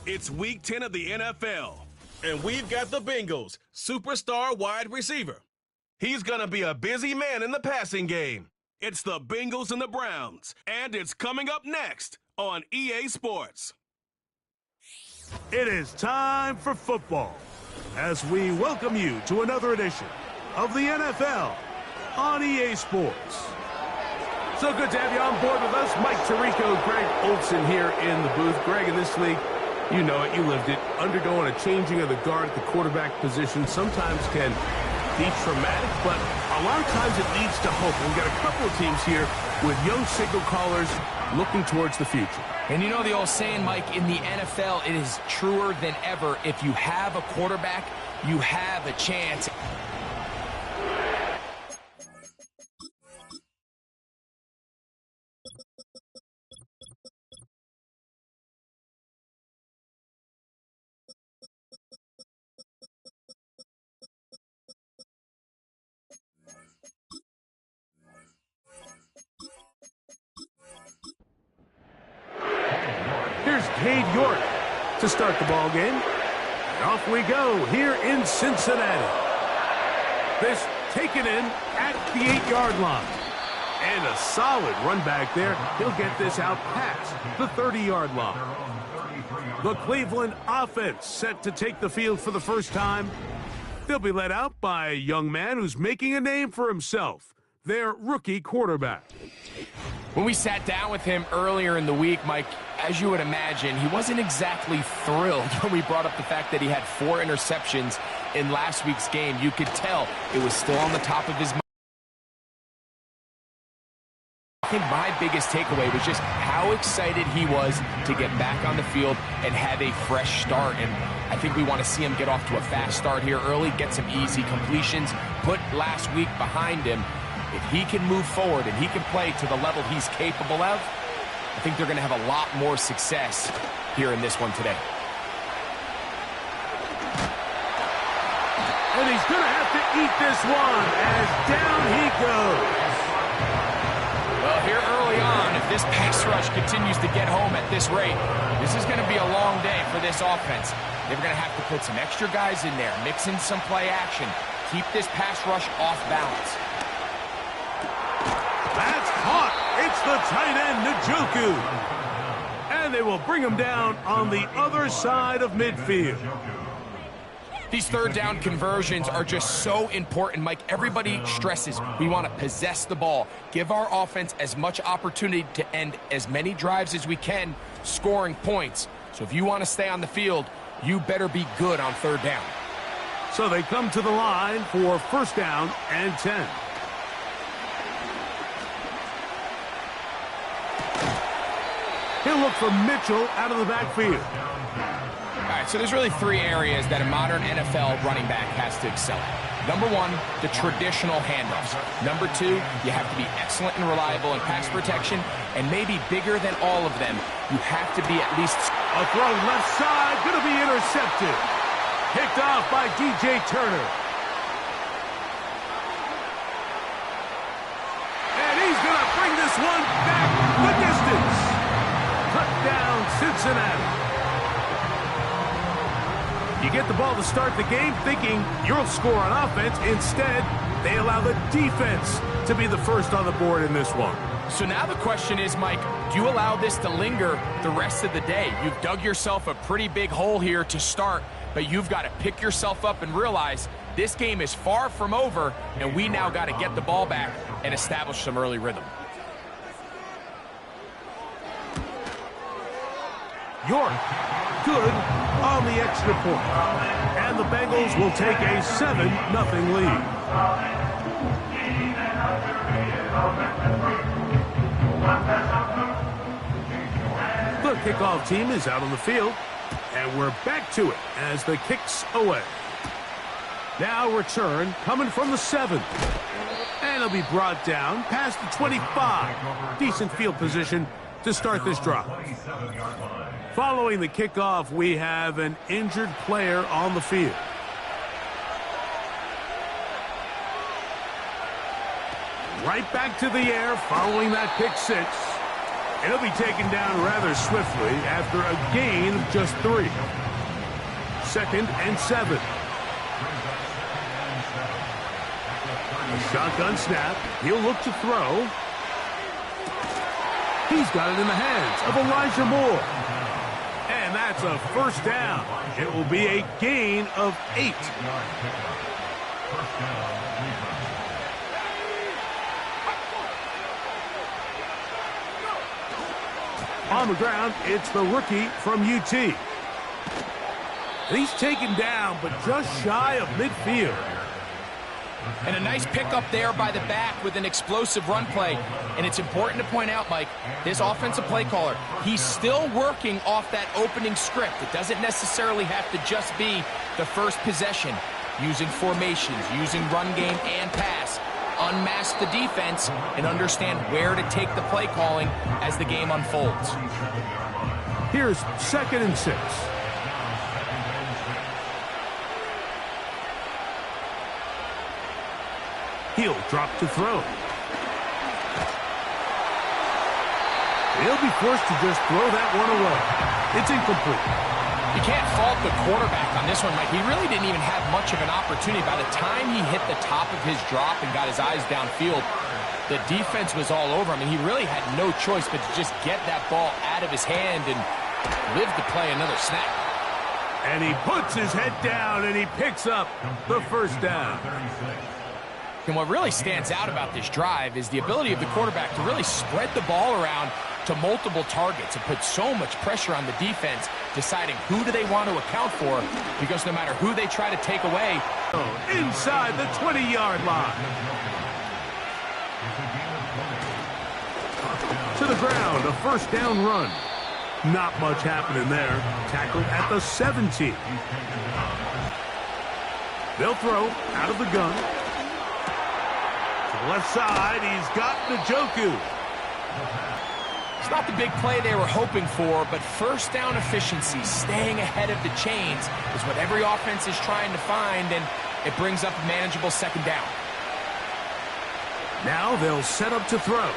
It's Week 10 of the NFL, and we've got the Bengals' superstar wide receiver. He's going to be a busy man in the passing game. It's the Bengals and the Browns, and it's coming up next on EA Sports. It is time for football as we welcome you to another edition of the NFL on EA Sports. So good to have you on board with us. Mike Tirico, Greg Olsen here in the booth. Greg, in this league, you know it, you lived it. Undergoing a changing of the guard at the quarterback position sometimes can be traumatic, but a lot of times it leads to hope. We've got a couple of teams here with young signal callers looking towards the future. And you know the old saying, Mike, in the NFL, it is truer than ever. If you have a quarterback, you have a chance. Here's Cade York to start the ball game. And off we go here in Cincinnati. This taken in at the 8-yard line. And a solid run back there. He'll get this out past the 30-yard line. The Cleveland offense set to take the field for the first time. They'll be led out by a young man who's making a name for himself, their rookie quarterback. When we sat down with him earlier in the week, Mike, as you would imagine, he wasn't exactly thrilled when we brought up the fact that he had 4 interceptions in last week's game. You could tell it was still on the top of his mind. I think my biggest takeaway was just how excited he was to get back on the field and have a fresh start. And I think we want to see him get off to a fast start here early, get some easy completions, put last week behind him. If he can move forward and he can play to the level he's capable of, I think they're going to have a lot more success here in this one today. And he's going to have to eat this one as down he goes. Well, here early on, if this pass rush continues to get home at this rate, this is going to be a long day for this offense. They're going to have to put some extra guys in there, mix in some play action, keep this pass rush off balance. That's caught. It's the tight end, Njoku. And they will bring him down on the other side of midfield. These third down conversions are just so important, Mike. Everybody stresses we want to possess the ball, give our offense as much opportunity to end as many drives as we can, scoring points. So if you want to stay on the field, you better be good on third down. So they come to the line for first down and 10. He'll look for Mitchell out of the backfield. All right, so there's really 3 areas that a modern NFL running back has to excel at. Number 1, the traditional handoffs. Number 2, you have to be excellent and reliable in pass protection. And maybe bigger than all of them, you have to be at least... A throw left side, going to be intercepted. Picked off by DJ Turner. And he's going to bring this one back the distance. Touchdown, Cincinnati. You get the ball to start the game thinking you'll score on offense. Instead, they allow the defense to be the first on the board in this one. So now the question is, Mike, do you allow this to linger the rest of the day? You've dug yourself a pretty big hole here to start, but you've got to pick yourself up and realize this game is far from over, and we now got to get the ball back and establish some early rhythm. York, good on the extra point. And the Bengals will take a 7-0 lead. The kickoff team is out on the field, and we're back to it as the kick's away. Now return coming from the 7. And it'll be brought down past the 25. Decent field position to start this drive. Following the kickoff, we have an injured player on the field. Right back to the air following that pick 6. And he'll be taken down rather swiftly after a gain of just 3. 2nd and 7. A shotgun snap. He'll look to throw. He's got it in the hands of Elijah Moore. And that's a first down. It will be a gain of 8. On the ground, it's the rookie from UT. And he's taken down, but just shy of midfield. And a nice pickup there by the back with an explosive run play. And it's important to point out, Mike, this offensive play caller, he's still working off that opening script. It doesn't necessarily have to just be the first possession. Using formations, using run game and pass. Unmask the defense and understand where to take the play calling as the game unfolds. Here's 2nd and 6. He'll drop to throw. He'll be forced to just throw that one away. It's incomplete. You can't fault the quarterback on this one, Mike. He really didn't even have much of an opportunity. By the time he hit the top of his drop and got his eyes downfield, the defense was all over him, and he really had no choice but to just get that ball out of his hand and live to play another snap. And he puts his head down, and he picks up the first down. And what really stands out about this drive is the ability of the quarterback to really spread the ball around to multiple targets and put so much pressure on the defense, deciding who do they want to account for, because no matter who they try to take away. Inside the 20-yard line. To the ground, a first down run. Not much happening there. Tackled at the 17. They'll throw out of the gun. To the left side, he's got Njoku. It's not the big play they were hoping for, but first down efficiency, staying ahead of the chains, is what every offense is trying to find, and it brings up a manageable second down. Now they'll set up to throw.